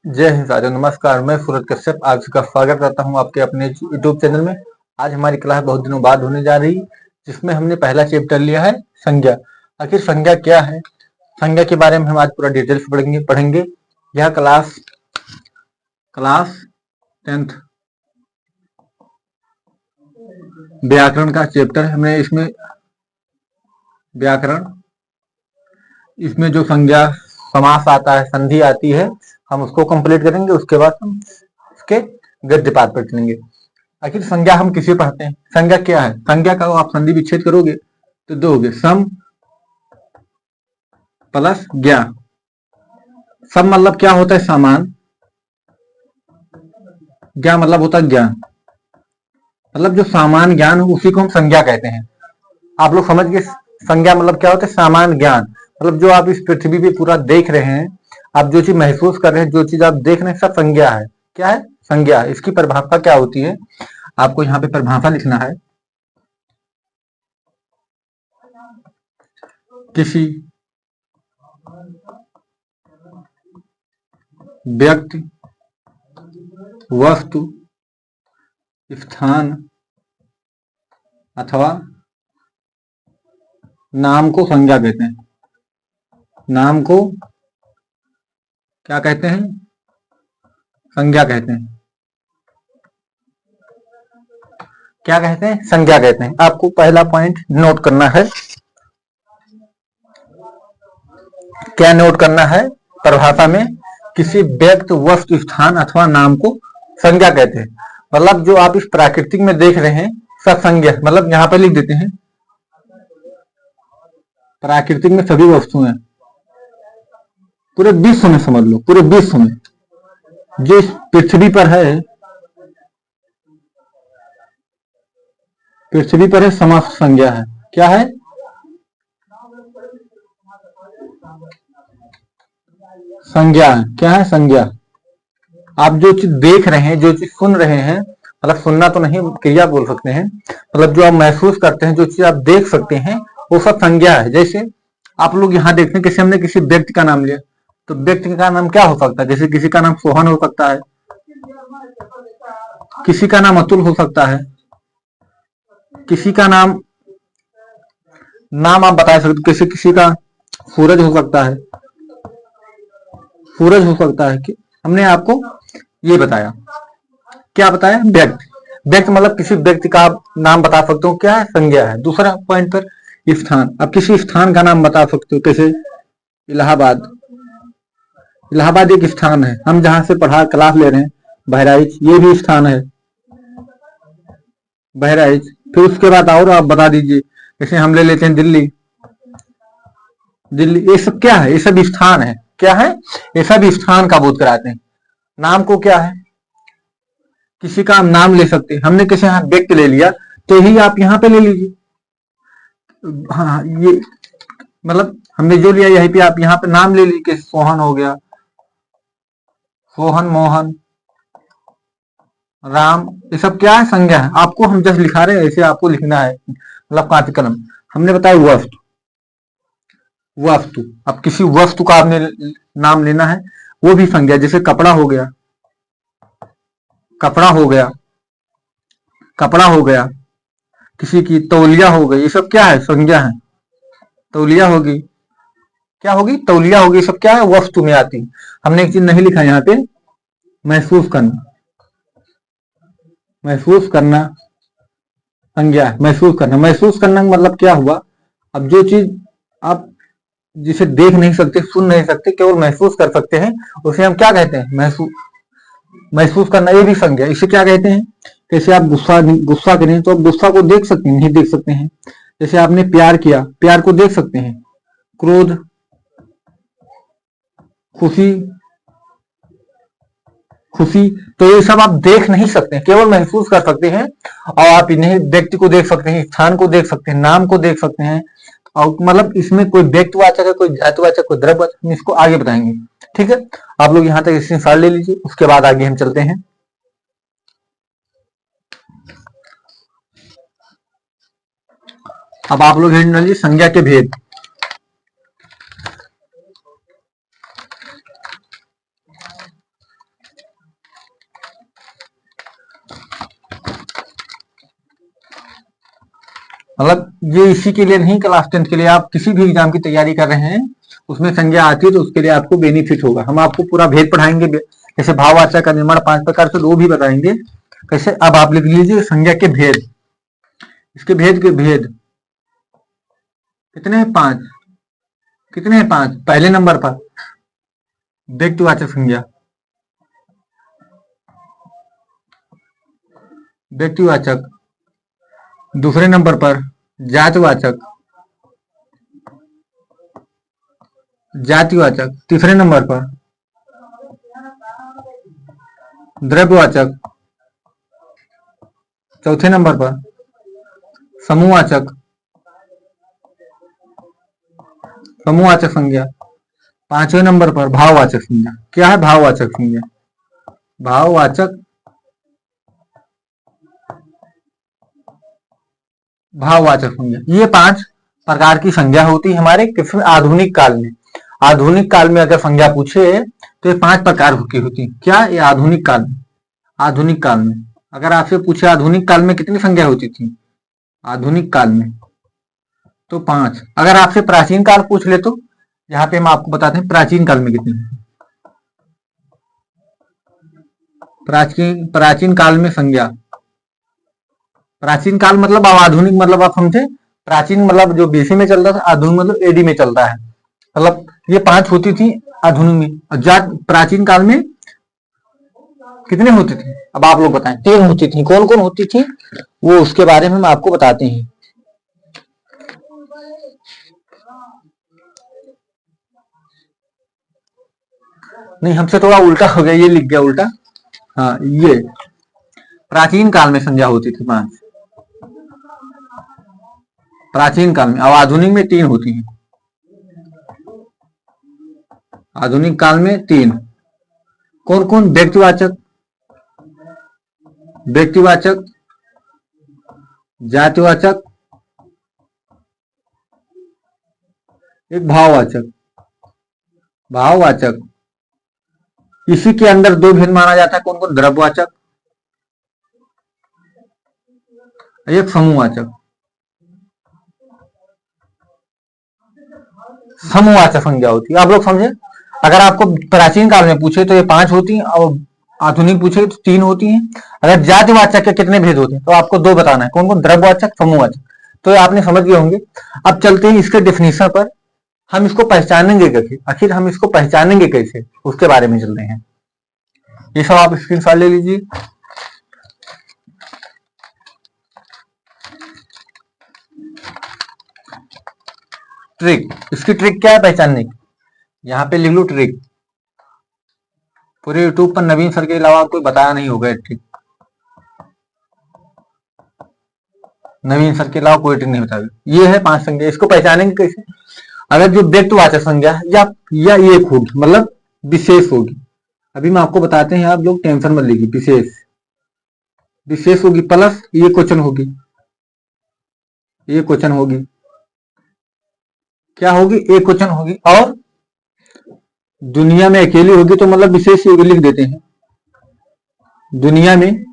जय हिंद साथियों, नमस्कार। मैं सूरज कश्यप आप सबका स्वागत करता हूं आपके अपने यूट्यूब चैनल में। आज हमारी क्लास बहुत दिनों बाद होने जा रही, जिसमें हमने पहला चैप्टर लिया है संज्ञा। आखिर संज्ञा क्या है, संज्ञा के बारे में हम आज पूरा डिटेल्स पढ़ेंगे। यह क्लास 10th व्याकरण का चैप्टर है। हमने इसमें व्याकरण, इसमें जो संज्ञा, समास आता है, संधि आती है, हम उसको कंप्लीट करेंगे। उसके बाद हम उसके गद्य पाठ पर चलेंगे। आखिर संज्ञा हम किसे पढ़ते हैं, संज्ञा क्या है? संज्ञा का आप संधि विच्छेद करोगे तो दो हो गए, सम प्लस ज्ञा। सम मतलब क्या होता है? समान। ज्ञा मतलब होता है ज्ञान, मतलब जो सामान्य ज्ञान हो उसी को हम संज्ञा कहते हैं। आप लोग समझ गए संज्ञा मतलब क्या होता है? सामान्य ज्ञान मतलब जो आप इस पृथ्वी पे पूरा देख रहे हैं, आप जो चीज महसूस कर रहे हैं, जो चीज आप देख रहे हैं, सब संज्ञा है। क्या है? संज्ञा। इसकी परिभाषा क्या होती है? आपको यहाँ पे परिभाषा लिखना है। किसी व्यक्ति, वस्तु, स्थान अथवा नाम को संज्ञा कहते हैं। नाम को क्या कहते हैं? संज्ञा कहते हैं। क्या कहते हैं? संज्ञा कहते हैं। आपको पहला पॉइंट नोट करना है। क्या नोट करना है? परिभाषा में किसी व्यक्ति, वस्तु, स्थान अथवा नाम को संज्ञा कहते हैं। मतलब जो आप इस प्राकृतिक में देख रहे हैं सब संज्ञा, मतलब यहाँ पे लिख देते हैं प्राकृतिक में सभी वस्तुएं, पूरे विश्व में समझ लो, पूरे विश्व में जो इस पृथ्वी पर है, पृथ्वी पर है, समस्त संज्ञा है। क्या है? संज्ञा है। क्या है? संज्ञा। आप जो चीज देख रहे हैं, जो चीज सुन रहे हैं, मतलब सुनना तो नहीं, क्रिया बोल सकते हैं, मतलब जो आप महसूस करते हैं, जो चीज आप देख सकते हैं, वो सब संज्ञा है। जैसे आप लोग यहाँ देखते हैं, किसी हमने किसी व्यक्ति का नाम लिया, तो व्यक्ति का नाम क्या हो सकता है? जैसे किसी का नाम सोहन हो सकता है, किसी का नाम अतुल हो सकता है, किसी का नाम आप बता सकते, किसी का सूरज हो सकता है, सूरज हो सकता है। कि हमने आपको ये बताया, क्या बताया? व्यक्ति। व्यक्ति मतलब किसी व्यक्ति का आप नाम बता सकते हो, क्या है? संज्ञा है। दूसरा पॉइंट पर स्थान, अब किसी स्थान का नाम बता सकते हो, जैसे इलाहाबाद। इलाहाबाद एक स्थान है, हम जहां से पढ़ा क्लास ले रहे हैं, बहराइच, ये भी स्थान है, बहराइच। फिर उसके बाद और आप बता दीजिए, जैसे हम ले लेते हैं दिल्ली। दिल्ली, ये सब क्या है? ये सब स्थान है। क्या है? ये सब स्थान का बोध कराते हैं। नाम को क्या है? किसी का नाम ले सकते हैं। हमने किसी यहाँ व्यक्ति ले लिया, तो ही आप यहाँ पे ले लीजिए। हाँ, ये मतलब हमने जो लिया यहीं पे आप यहाँ पे नाम ले लीजिए। सोहन हो गया, सोहन, मोहन, राम, ये सब क्या है? संज्ञा है। आपको हम जस्ट लिखा रहे हैं, ऐसे आपको लिखना है, मतलब कॉपी कलम। हमने बताया वस्तु। वस्तु, अब किसी वस्तु का आपने नाम लेना है, वो भी संज्ञा। जैसे कपड़ा हो गया, कपड़ा हो गया, कपड़ा हो गया, किसी की तौलिया हो गई, ये सब क्या है? संज्ञा है। तौलिया होगी, क्या होगी? तौलिया होगी। सब क्या है? वस्तु में आती। हमने एक चीज नहीं लिखा यहाँ पे, महसूस करना। महसूस करना संज्ञा है। महसूस करना, महसूस करना मतलब क्या हुआ? अब जो चीज आप जिसे देख नहीं सकते, सुन नहीं सकते, केवल महसूस कर सकते हैं, उसे हम क्या कहते हैं? महसूस। महसूस करना, ये भी संज्ञा। इसे क्या कहते हैं? जैसे आप गुस्सा करें तो आप गुस्सा को देख सकते हैं, नहीं देख सकते हैं। जैसे आपने प्यार किया, प्यार को देख सकते हैं। क्रोध, खुशी, खुशी, तो ये सब आप देख नहीं सकते, केवल महसूस कर सकते हैं। और आप इन्हें व्यक्ति को देख सकते हैं, स्थान को देख सकते हैं, नाम को देख सकते हैं। और मतलब इसमें कोई व्यक्तिवाचक है, कोई जातिवाचक, कोई द्रव्यवाचक, हम इसको आगे बताएंगे। ठीक है, आप लोग यहाँ तक स्क्रीनशॉट ले लीजिए, उसके बाद आगे हम चलते हैं। अब आप लोग लीजिए संज्ञा के भेद। मतलब ये इसी के लिए नहीं, क्लास 10 के लिए आप किसी भी एग्जाम की तैयारी कर रहे हैं उसमें संज्ञा आती है तो उसके लिए आपको बेनिफिट होगा। हम आपको पूरा भेद पढ़ाएंगे, जैसे भाववाचक का निर्माण 5 प्रकार से, वो भी बताएंगे कैसे। अब आप लिख लीजिए संज्ञा के भेद। इसके भेद के भेद कितने हैं? 5। कितने हैं? 5। पहले नंबर पर व्यक्तिवाचक संज्ञा, व्यक्तिवाचक। दूसरे नंबर पर जातिवाचक, जातिवाचक। तीसरे नंबर पर द्रव्यवाचक। चौथे नंबर पर समूहवाचक, समूहवाचक संज्ञा। 5वें नंबर पर भाववाचक संज्ञा। क्या है भाववाचक संज्ञा? भाववाचक, भाववाचक संज्ञा। ये 5 प्रकार की संज्ञा होती है हमारे किसमें? आधुनिक काल में। आधुनिक काल में अगर संज्ञा पूछे तो ये 5 प्रकार की होती है। क्या? ये आधुनिक काल में। आधुनिक काल में अगर आपसे पूछे आधुनिक काल में कितनी संज्ञा होती थी? आधुनिक काल में तो 5। अगर आपसे प्राचीन काल पूछ ले तो यहाँ पे हम आपको बताते हैं प्राचीन काल में कितनी। प्राचीन काल में संज्ञा, प्राचीन काल मतलब अब आधुनिक मतलब आप समझे, प्राचीन मतलब जो बीसी में चलता था, आधुनिक मतलब एडी में चलता है। मतलब ये 5 होती थी आधुनिक में। और प्राचीन काल में कितने होते थे? अब आप लोग बताएं। 3 होती थी। कौन कौन होती थी वो उसके बारे में हम आपको बताते हैं। नहीं, हमसे थोड़ा उल्टा हो गया, ये लिख गया उल्टा। हाँ, ये प्राचीन काल में संज्ञा होती थी 5 प्राचीन काल में। अब आधुनिक में 3 होती है। आधुनिक काल में 3। कौन कौन? व्यक्तिवाचक, व्यक्तिवाचक, जातिवाचक, एक भाववाचक। भाववाचक इसी के अंदर 2 भेद माना जाता है। कौन कौन? द्रव्यवाचक, एक समूहवाचक। समूहवाचक संज्ञा होती है। आप लोग समझे? अगर आपको प्राचीन काल में पूछे तो ये 5 होती हैं और आधुनिक पूछे तो 3 होती हैं। अगर जातिवाचक के कितने भेद होते हैं तो आपको 2 बताना है। कौन कौन? द्रव्यवाचक, समूहवाचक। तो आपने समझ गए होंगे। अब चलते हैं इसके डेफिनेशन पर। हम इसको पहचानेंगे कैसे? आखिर हम इसको पहचानेंगे कैसे, उसके बारे में चलते हैं। ये सब आप स्क्रीनशॉट ले लीजिए। ट्रिक, इसकी ट्रिक क्या है पहचानने की? यहाँ पे लिख लो ट्रिक। पूरे यूट्यूब पर नवीन सर के अलावा कोई बताया नहीं होगा ट्रिक। नवीन सर के अलावा कोई ट्रिक नहीं बताया। ये है 5 संज्ञा। इसको पहचानेंगे कैसे? अगर जो व्यक्तिवाचक संज्ञा या एक होगी मतलब विशेष होगी। अभी मैं आपको बताते हैं, आप लोग टेंशन मत लीजिए। विशेष, विशेष होगी प्लस ये क्वेश्चन होगी। ये क्वेश्चन होगी, क्या होगी? एक क्वेश्चन होगी। और दुनिया में अकेली होगी तो मतलब विशेष होगी, लिख देते हैं। दुनिया में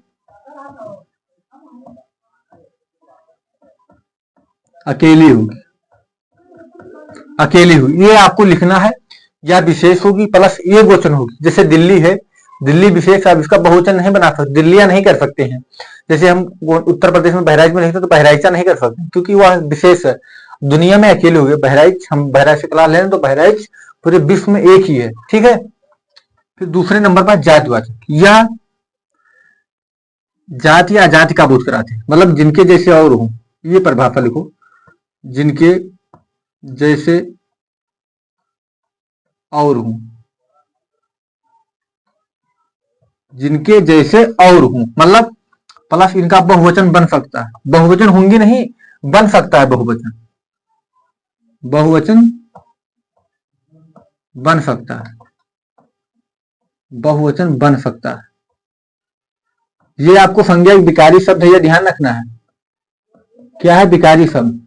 अकेली होगी, अकेली हुई, ये आपको लिखना है। या विशेष होगी प्लस ये क्वेश्चन होगी। जैसे दिल्ली है, दिल्ली विशेष, आप इसका बहुवचन नहीं बना सकते, दिल्लियां नहीं कर सकते हैं। जैसे हम उत्तर प्रदेश में बहराइच में रहते तो बहराइचा नहीं कर सकते क्योंकि वह विशेष है। दुनिया में अकेले हो गए बहराइच। हम बहराइच से क्लास लें तो बहराइच पूरे विश्व में एक ही है। ठीक है। फिर दूसरे नंबर पर जातिवाचक, या जाति या जाति का बोध कराते हैं, मतलब जिनके जैसे और हो। ये परिभाषा लिखो, जिनके जैसे और हूं, जिनके जैसे और हूं मतलब प्लस इनका बहुवचन बन सकता है। बहुवचन होंगे नहीं, बन सकता है बहुवचन। बहुवचन बन सकता है, बहुवचन बन सकता है। ये आपको संज्ञा विकारी शब्द है, ये ध्यान रखना है। क्या है विकारी शब्द?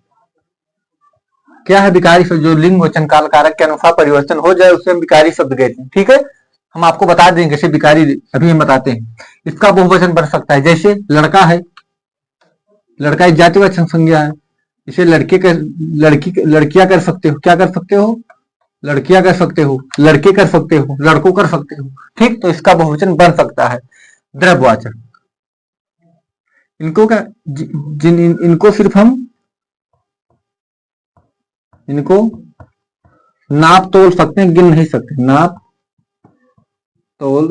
क्या है विकारी शब्द? जो लिंग वचन काल कारक के अनुसार परिवर्तन हो जाए उसे हम विकारी शब्द कहते हैं। ठीक है। हम आपको बता देंगे कैसे विकारी, अभी हम बताते हैं। इसका बहुवचन बन सकता है, जैसे लड़का है, लड़का एक जातिवाचक संज्ञा है। इसे लड़कियां कर सकते हो, क्या कर सकते हो, लड़कियां कर सकते हो, लड़के कर सकते हो, लड़कों कर सकते हो। ठीक, तो इसका बहुवचन बन सकता है द्रव्यवाचक। इनको क्या, इनको सिर्फ हम इनको नाप तोल सकते हैं, गिन नहीं सकते। नाप तोल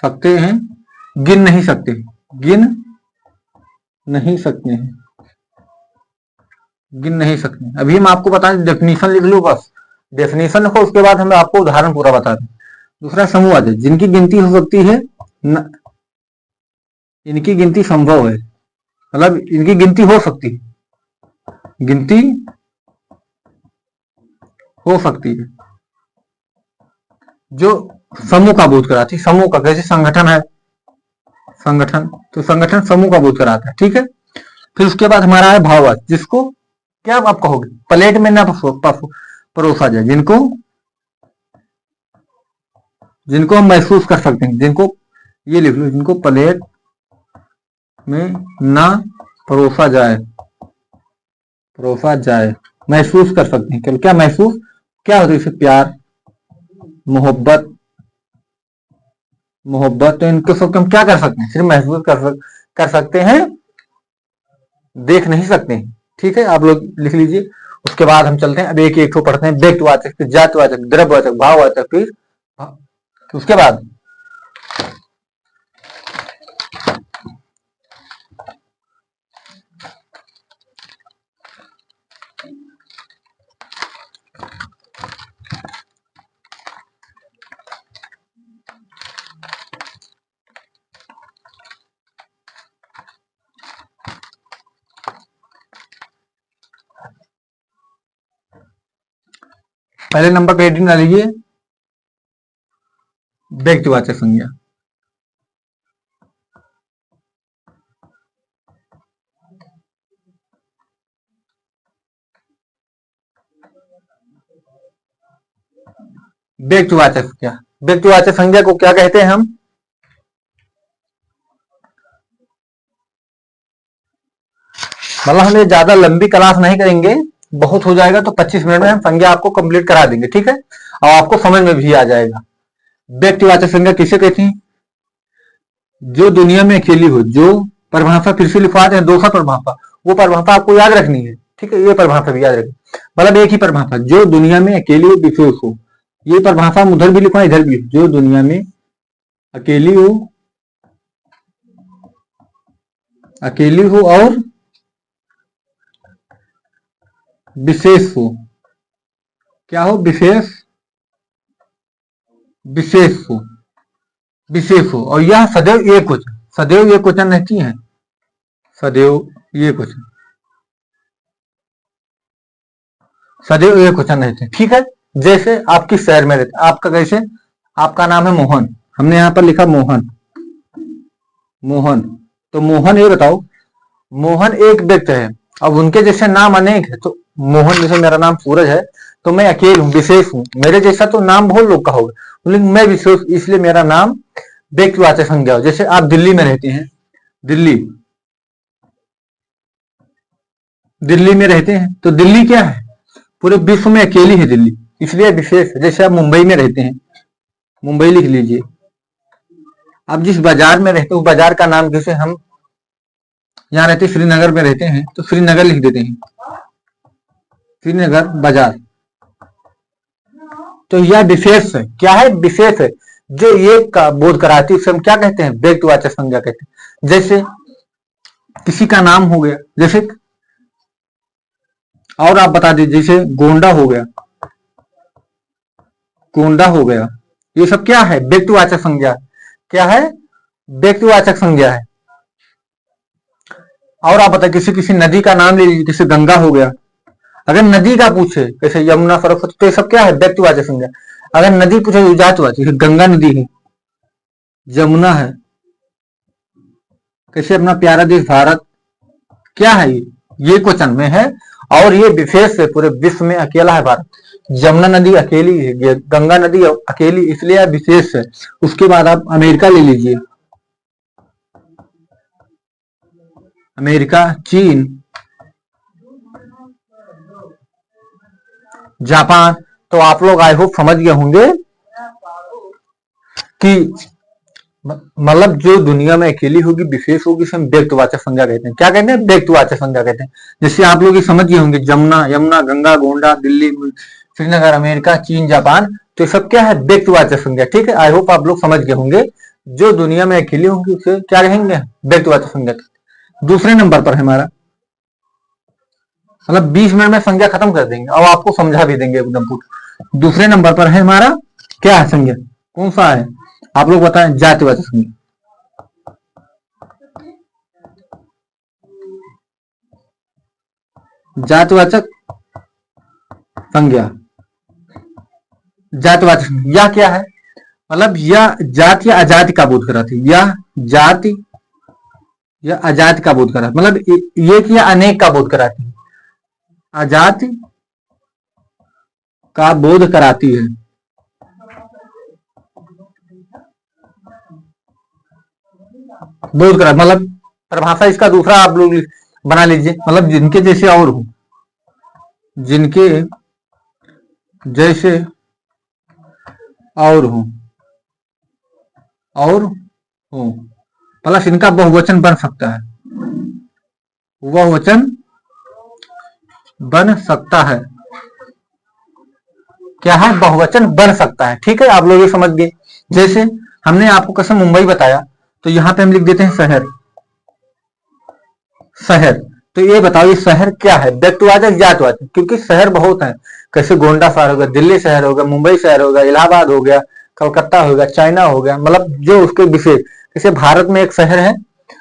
सकते हैं, गिन नहीं सकते, गिन नहीं सकते हैं, गिन नहीं सकते। अभी हम आपको बता दें, डेफिनेशन लिख लो बस, डेफिनेशन लिखो, उसके बाद हम आपको उदाहरण पूरा बता दें। दूसरा समूहवाचक, जिनकी गिनती हो सकती है इनकी गिनती संभव है, मतलब इनकी गिनती हो सकती है, गिनती हो सकती है, जो समूह का बोध कराती है। समूह का, कैसे संगठन है, संगठन, तो संगठन समूह का बोध कराता है। ठीक है, फिर उसके बाद हमारा है भाववाचक, जिसको क्या आप कहोगे, प्लेट में ना परोसा जाए, जिनको जिनको हम महसूस कर सकते हैं, जिनको, ये लिख लो, जिनको प्लेट में ना परोसा जाए, महसूस कर सकते हैं। क्या महसूस, क्या होता है, इसे प्यार, मोहब्बत, तो इनको सब हम क्या कर सकते हैं, सिर्फ महसूस कर सकते हैं, देख नहीं सकते हैं। ठीक है, आप लोग लिख लीजिए। उसके बाद हम चलते हैं, अब एक एक को पढ़ते हैं। व्यक्तिवाचक, फिर जातिवाचक, द्रव्यवाचक, भाववाचक, फिर उसके बाद पहले नंबर पे हेडिंग डाल लीजिए, व्यक्तिवाचक संज्ञा। व्यक्तिवाचक संज्ञा, व्यक्तिवाचक संज्ञा को क्या कहते हैं हम, मतलब हम ये ज्यादा लंबी क्लास नहीं करेंगे, बहुत हो जाएगा तो 25 मिनट में हम संज्ञा आपको कंप्लीट करा देंगे। ठीक है, और आपको समझ में भी आ जाएगा। व्यक्तिवाचक संज्ञा किसे कहती है, जो दुनिया में अकेली हो, जो परिभाषा फिर से लिखवा दें, दूसरा परिभाषा, वो परिभाषा आपको याद रखनी है। ठीक है, ये परिभाषा भी याद रखनी, मतलब एक ही परिभाषा, जो दुनिया में अकेली हो, विशेष हो। ये परिभाषा हम उधर भी लिखवा, इधर भी, जो दुनिया में अकेली हो, और विशेष हो, क्या हो, विशेष हो, और यह सदैव एक वचन, सदैव एक वचन रहती है, सदैव एक वचन, सदैव एक वचन रहते हैं। ठीक है, जैसे आप किस शहर में रहते, आपका कैसे, आपका नाम है मोहन, हमने यहां पर लिखा मोहन, तो मोहन, ये बताओ, मोहन एक व्यक्ति है, अब उनके जैसे नाम अनेक है, तो मोहन, जैसे मेरा नाम सूरज है, तो मैं अकेले हूँ, विशेष हूँ, मेरे जैसा तो नाम बहुत लोग का होगा, लेकिन मैं विशेष, इसलिए मेरा नाम व्यक्तिवाचक संज्ञा हो। जैसे आप दिल्ली में रहते हैं, दिल्ली में रहते हैं, तो दिल्ली क्या है, पूरे विश्व में अकेली है दिल्ली, इसलिए विशेष है। जैसे आप मुंबई में रहते हैं, मुंबई लिख लीजिए। आप जिस बाजार में रहते हो, बाजार का नाम, जैसे हम यहाँ रहते श्रीनगर में रहते हैं, तो श्रीनगर लिख देते हैं, श्रीनगर बाजार। तो यह विशेष है, क्या है, विशेष है, जो एक का बोध कराती है, उसे हम क्या कहते हैं, व्यक्तिवाचक संज्ञा कहते हैं। जैसे किसी का नाम हो गया, जैसे, और आप बता दीजिए, जैसे गोंडा हो गया, ये सब क्या है, व्यक्तिवाचक संज्ञा, क्या है, व्यक्तिवाचक संज्ञा है। और आप बताइए, किसी नदी का नाम ले लीजिए, जैसे गंगा हो गया, अगर नदी का पूछे, जैसे यमुना, सरस्वती, तो ये सब क्या है, व्यक्तिवाचक संज्ञा। अगर नदी पूछे तो जातिवाचक, जैसे गंगा नदी है, जमुना है, कैसे अपना प्यारा देश भारत, क्या है, ये क्वेश्चन में है, और ये विशेष है, पूरे विश्व में अकेला है भारत। जमुना नदी अकेली है, गंगा नदी अकेली, इसलिए विशेष है। उसके बाद आप अमेरिका ले लीजिए, अमेरिका, चीन, जापान। तो आप लोग आई होप समझ गए होंगे कि मतलब जो दुनिया में अकेली होगी, विशेष होगी, इसे हम व्यक्तिवाचक संज्ञा कहते हैं। क्या कहते हैं? व्यक्तिवाचक संज्ञा कहते हैं। जैसे आप लोग ये समझ गए होंगे, जमुना, यमुना, गंगा, गोंडा, दिल्ली, श्रीनगर, अमेरिका, चीन, जापान। तो ये सब क्या है? व्यक्तिवाचक संज्ञा। ठीक है, आई होप आप लोग समझ गए होंगे। जो दुनिया में अकेली होंगी उसे क्या कहेंगे? व्यक्तिवाचक संज्ञा। दूसरे नंबर पर है हमारा, मतलब 20 मिनट में संज्ञा खत्म कर देंगे और आपको समझा भी देंगे एकदम पूरा। दूसरे नंबर पर है हमारा क्या है संज्ञा? कौन सा है? आप लोग बताएं। जातिवाचक संज्ञा। जातिवाचक संज्ञा, जातिवाचक संज्ञा यह क्या है? मतलब यह जाति या अजाति का बोध कराती है। यह जाति या अजाति का बोध कराती, मतलब एक या अनेक का बोध कराती है। अजाति का बोध कराती है। बोध करा मतलब परिभाषा इसका दूसरा आप लोग बना लीजिए, मतलब जिनके जैसे और हो, जिनके जैसे और हो, और हो, प्लस इनका बहुवचन बन सकता है। बहुवचन बन सकता है। क्या है? बहुवचन बन सकता है। ठीक है, आप लोग ये समझ गए। जैसे हमने आपको कसम मुंबई बताया, तो यहां पे हम लिख देते हैं शहर। शहर, तो ये बताओ ये शहर क्या है? व्यक्तिवाचक, जातिवाचक? क्योंकि शहर बहुत है। कैसे गोंडा शहर हो गया, दिल्ली शहर हो गया, मुंबई शहर हो गया, इलाहाबाद हो गया, कलकत्ता हो गया, चाइना हो गया, मतलब जो उसके विशेष। जैसे भारत में एक शहर है,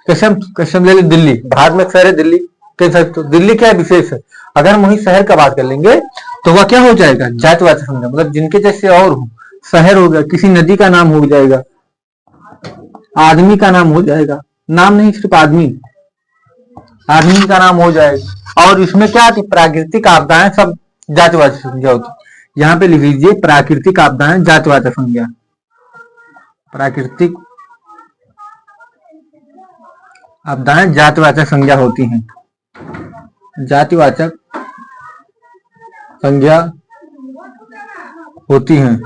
कैसे हम ले लें दिल्ली। भारत में एक शहर है दिल्ली, तो दिल्ली क्या विशेष है? अगर हम वही शहर का बात कर लेंगे तो वह क्या हो जाएगा? जातिवाचक संज्ञा, मतलब जिनके जैसे और हो। शहर हो गया, किसी नदी का नाम हो जाएगा, आदमी का नाम हो जाएगा, नाम नहीं सिर्फ आदमी, आदमी का नाम हो जाएगा। और इसमें क्या आती? प्राकृतिक आपदाएं, सब जातिवाचक संज्ञा होती। यहाँ पे लिख लीजिए प्राकृतिक आपदाएं जातिवाचक संज्ञा। प्राकृतिक आपदाएं जातिवाचक संज्ञा होती हैं। जातिवाचक संज्ञा होती हैं।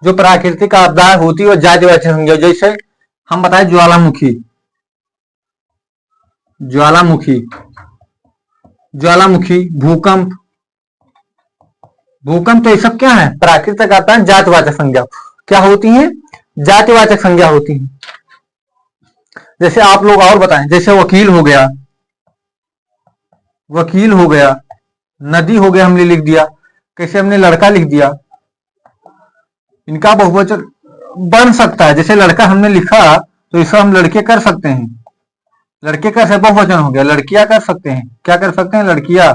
जो प्राकृतिक आपदाएं होती है वो जातिवाचक संज्ञा। जैसे हम बताएं ज्वालामुखी, ज्वालामुखी, ज्वालामुखी, भूकंप, भूकंप, तो ये सब क्या है? प्राकृतिक आपदाएं जातिवाचक संज्ञा क्या होती हैं? जातिवाचक संज्ञा होती हैं। जैसे आप लोग और बताएं, जैसे वकील हो गया, वकील हो गया, नदी हो गया, हमने लिख दिया। कैसे हमने लड़का लिख दिया, इनका बहुवचन बन सकता है। जैसे लड़का हमने लिखा तो इसको हम लड़के कर सकते हैं, लड़के का बहुवचन हो गया। लड़कियां कर सकते हैं, क्या कर सकते हैं? लड़कियां।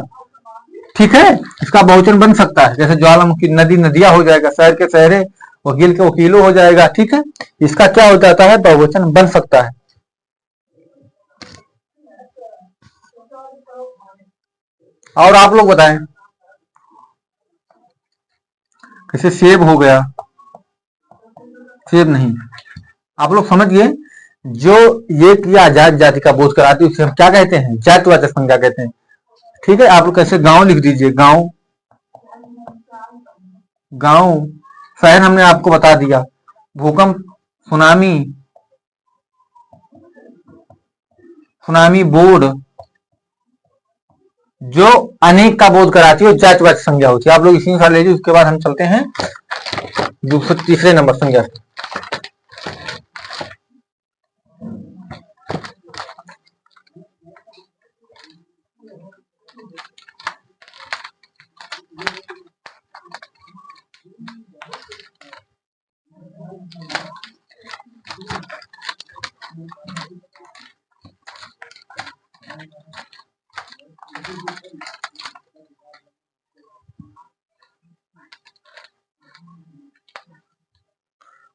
ठीक है, इसका बहुवचन बन सकता है। जैसे ज्वालामुखी, नदी नदियां हो जाएगा, शहर के शहरे, वकील के वकीलों हो जाएगा। ठीक है, इसका क्या हो जाता है? बहुवचन बन सकता है। और आप लोग बताएं, जैसे सेब हो गया, सेब नहीं, आप लोग समझ गए। जो ये किया आजाद जाति का बोध कराती है उसे हम क्या कहते हैं? जातिवाचक संज्ञा कहते हैं। ठीक है, आप लोग कैसे गांव लिख दीजिए, गांव, गांव, शहर हमने आपको बता दिया। भूकंप, सुनामी, सुनामी, बोर्ड, जो अनेक का बोध कराती है जातिवाचक संज्ञा होती है। आप लोग इसी साल लीजिए, उसके बाद हम चलते हैं दूसरे तीसरे नंबर संज्ञा।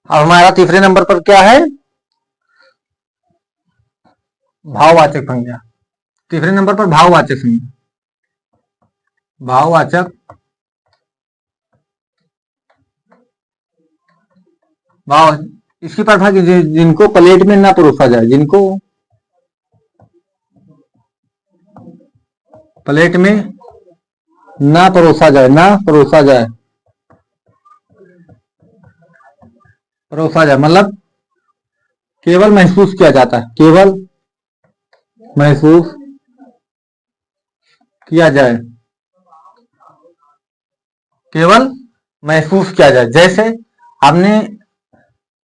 अब हमारा तीसरे नंबर पर क्या है? भाववाचक संज्ञा। तीसरे नंबर पर भाववाचक संज्ञा। भाववाचक वाह, इसकी परिभाषा कीजिए। जिनको प्लेट में ना परोसा जाए, जिनको प्लेट में ना परोसा जाए, ना परोसा जाए, परोसा जाए मतलब केवल महसूस किया जाता है, केवल महसूस किया जाए, केवल महसूस किया जाए। जैसे आपने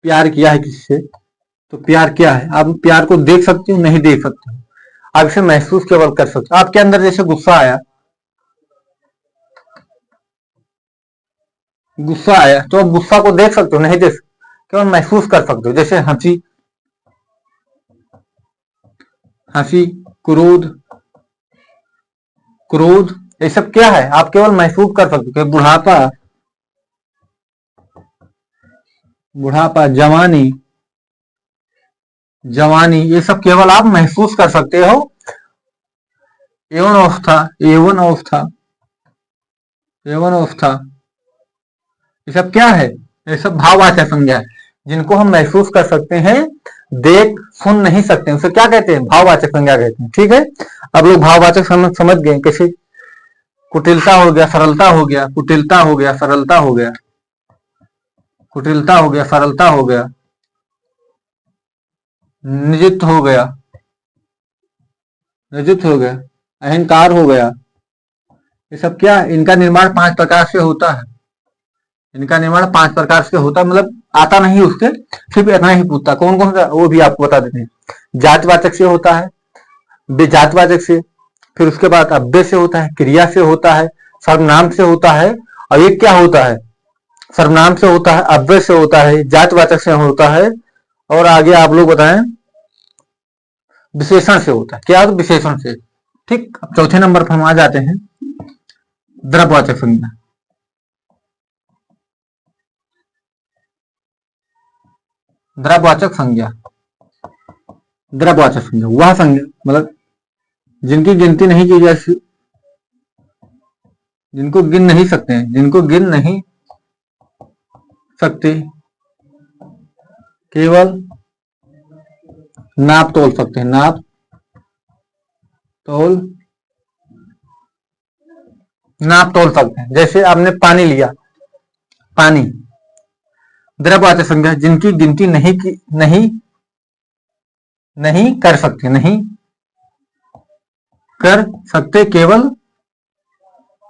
प्यार किया है किसी से, तो प्यार क्या है, आप प्यार को देख सकते हो, नहीं देख सकते हो, आप इसे महसूस केवल कर सकते हो। आपके अंदर जैसे गुस्सा आया, गुस्सा आया तो आप गुस्सा को देख सकते हो, नहीं देख सकते, केवल महसूस कर सकते हो। जैसे हंसी, हंसी, क्रोध, क्रोध, ये सब क्या है, आप केवल महसूस कर सकते हो। बुढ़ापा, बुढ़ापा, जवानी, जवानी, ये सब केवल आप महसूस कर सकते हो। यौवन अवस्था, यौवन अवस्था, यौवन अवस्था, ये सब क्या है, ये सब भाववाचक संज्ञा है, जिनको हम महसूस कर सकते हैं, देख सुन नहीं सकते, उसे क्या कहते हैं, भाववाचक संज्ञा कहते हैं। ठीक है, अब लोग भाववाचक समझ गए। कैसे, कुटिलता हो गया, सरलता हो गया, कुटिलता हो गया, सरलता हो गया, कुटिलता हो गया, सरलता हो गया, निजित हो गया, निजित हो गया, अहंकार हो गया। ये सब क्या है, इनका निर्माण 5 प्रकार से होता है। इनका निर्माण 5 प्रकार से होता है, मतलब आता नहीं उसके, सिर्फ इतना ही पूछता। कौन कौन सा, वो भी आपको बता देते हैं। जातवाचक से होता है, बेजातवाचक से, फिर उसके बाद अव्यय से होता है, क्रिया से होता है, सर्वनाम से होता है, और ये क्या होता है, सर्वनाम से होता है, अव्यय से होता है, जातवाचक से होता है, और आगे आप लोग बताएं विशेषण से होता है। क्या, विशेषण से। ठीक, अब चौथे नंबर पर हम आ जाते हैं, द्रव्यवाचक संज्ञा। द्रव्यवाचक संज्ञा, द्रव्यवाचक संज्ञा वह संज्ञा मतलब जिनकी गिनती नहीं की जा, जिनको गिन नहीं सकते हैं, जिनको गिन नहीं सकते, केवल नाप तोल सकते हैं, नाप तोल, नाप तोल सकते हैं। जैसे आपने पानी लिया, पानी, द्रव्यवाचक संज्ञा, जिनकी गिनती नहीं की, नहीं नहीं कर सकते, नहीं कर सकते, केवल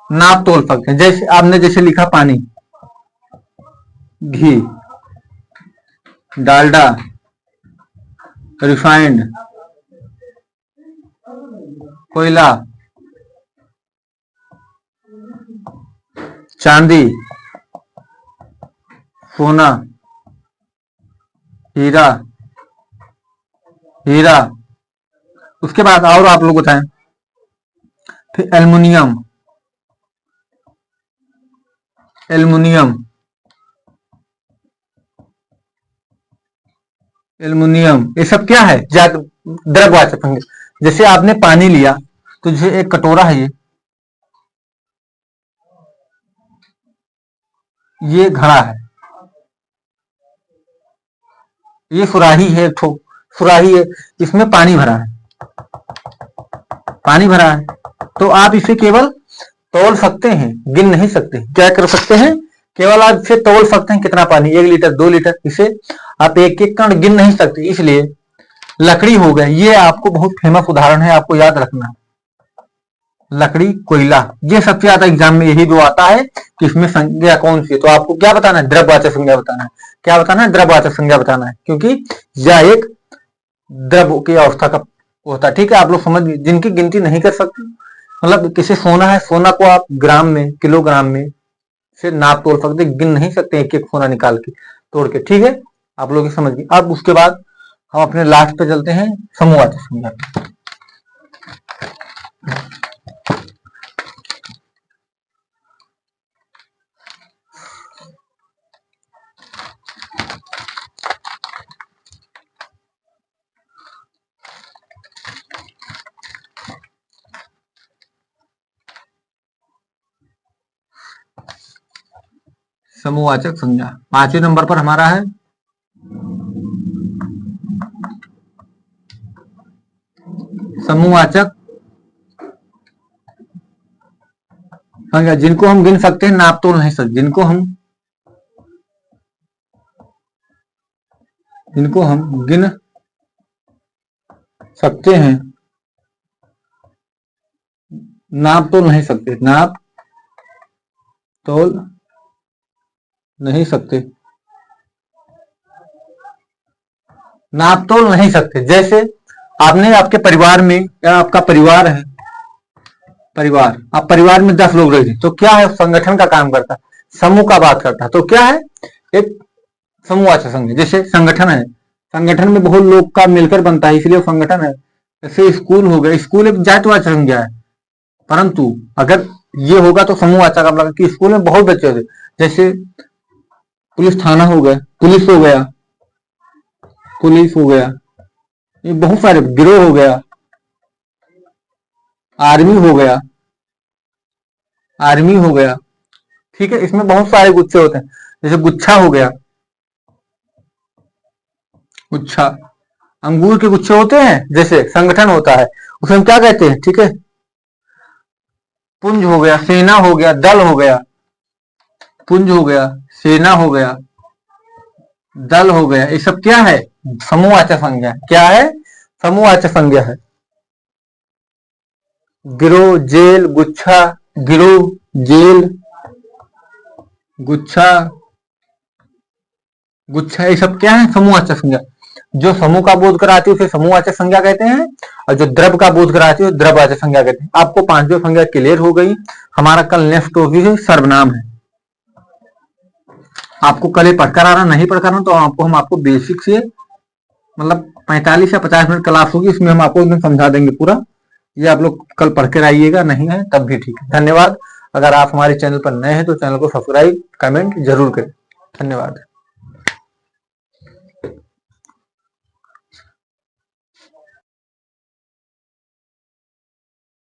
नाप तोल सकते हैं। जैसे आपने जैसे लिखा पानी, घी, डालडा, रिफाइंड, कोयला, चांदी, सोना, हीरा, हीरा। उसके बाद और आप लोग बताएं, फिर एल्युमिनियम, एल्युमिनियम, एल्युमिनियम, ये सब क्या है, द्रव्यवाचक संज्ञा। जैसे आपने पानी लिया, तो जैसे एक कटोरा है, ये घड़ा है, ये सुराही है, ठो सुराही है, इसमें पानी भरा है, पानी भरा है, तो आप इसे केवल तौल सकते हैं, गिन नहीं सकते। क्या कर सकते हैं, केवल आप इसे तौल सकते हैं, कितना पानी, 1 लीटर, 2 लीटर, इसे आप एक एक कण गिन नहीं सकते। इसलिए लकड़ी हो गए, ये आपको बहुत फेमस उदाहरण है, आपको याद रखना। लकड़ी, कोयला, ये सबसे ज्यादा एग्जाम में यही दो आता है कि इसमें संज्ञा कौन सी है। तो आपको क्या बताना है, द्रव्यवाचक संज्ञा बताना है। क्या बताना है, द्रव्यवाचक संज्ञा बताना है, क्योंकि यह एक द्रव की अवस्था का होता है। ठीक है, आप लोग समझ गए, जिनकी गिनती नहीं कर सकते, मतलब किसी सोना है, सोना को आप ग्राम में, किलोग्राम में से नाप तोल सकते, गिन नहीं सकते एक एक सोना निकाल के, तोड़ के। ठीक है, आप लोग समझ गए। अब उसके बाद हम अपने लास्ट पे चलते हैं, समूहवाचक संज्ञा। समूहवाचक संज्ञा 5वें नंबर पर हमारा है समूहवाचक संज्ञा जिनको हम गिन सकते हैं, नाप तोल नहीं सकते, जिनको हम गिन सकते हैं, नाप तोल नहीं सकते, नाप तोल नहीं सकते, नाप तोल नहीं सकते। जैसे आपने आपके परिवार में, या आपका परिवार है, परिवार, आप परिवार में 10 लोग रहते, तो क्या है, संगठन का काम करता है, समूह का बात करता है, तो क्या है, एक समूहवाचक संज्ञा। जैसे संगठन है, संगठन में बहुत लोग का मिलकर बनता है, इसलिए संगठन है। जैसे स्कूल हो गया, स्कूल एक जातिवाचक संज्ञा है, परंतु अगर ये होगा तो समूहवाचक आप लगा कि स्कूल में बहुत बच्चे होते, जैसे पुलिस थाना हो गया, पुलिस हो गया, पुलिस हो गया, ये बहुत सारे, गिरोह हो गया, आर्मी हो गया, आर्मी हो गया, ठीक है। इसमें बहुत सारे गुच्छे होते हैं, जैसे गुच्छा हो गया, गुच्छा, अंगूर के गुच्छे होते हैं, जैसे संगठन होता है, उसे हम क्या कहते हैं, ठीक है। पुंज हो गया, सेना हो गया, दल हो गया, पुंज हो गया, सेना हो गया, दल हो गया, ये सब क्या है, समूहवाचक संज्ञा। क्या है, समूहवाचक संज्ञा है। गिरोह, जेल, गुच्छा, गिरोह, जेल, गुच्छा, गुच्छा, ये सब क्या है, समूहवाचक संज्ञा। जो समूह का बोध कराती है उसे समूहवाचक संज्ञा कहते हैं, और जो द्रव्य का बोध कराती है द्रव्यवाचक संज्ञा कहते हैं। आपको 5 संज्ञा क्लियर हो गई। हमारा कल नेक्स्ट टॉपिक है सर्वनाम है। आपको कल ये पढ़कर आ रहा, नहीं पढ़कर तो हम आपको बेसिक से, मतलब 45 या 50 मिनट क्लास होगी, इसमें हम आपको एकदम समझा देंगे पूरा। ये आप लोग कल पढ़ कर आइएगा, नहीं है तब भी ठीक है। धन्यवाद। अगर आप हमारे चैनल पर नए हैं तो चैनल को सब्सक्राइब, कमेंट जरूर करें। धन्यवाद।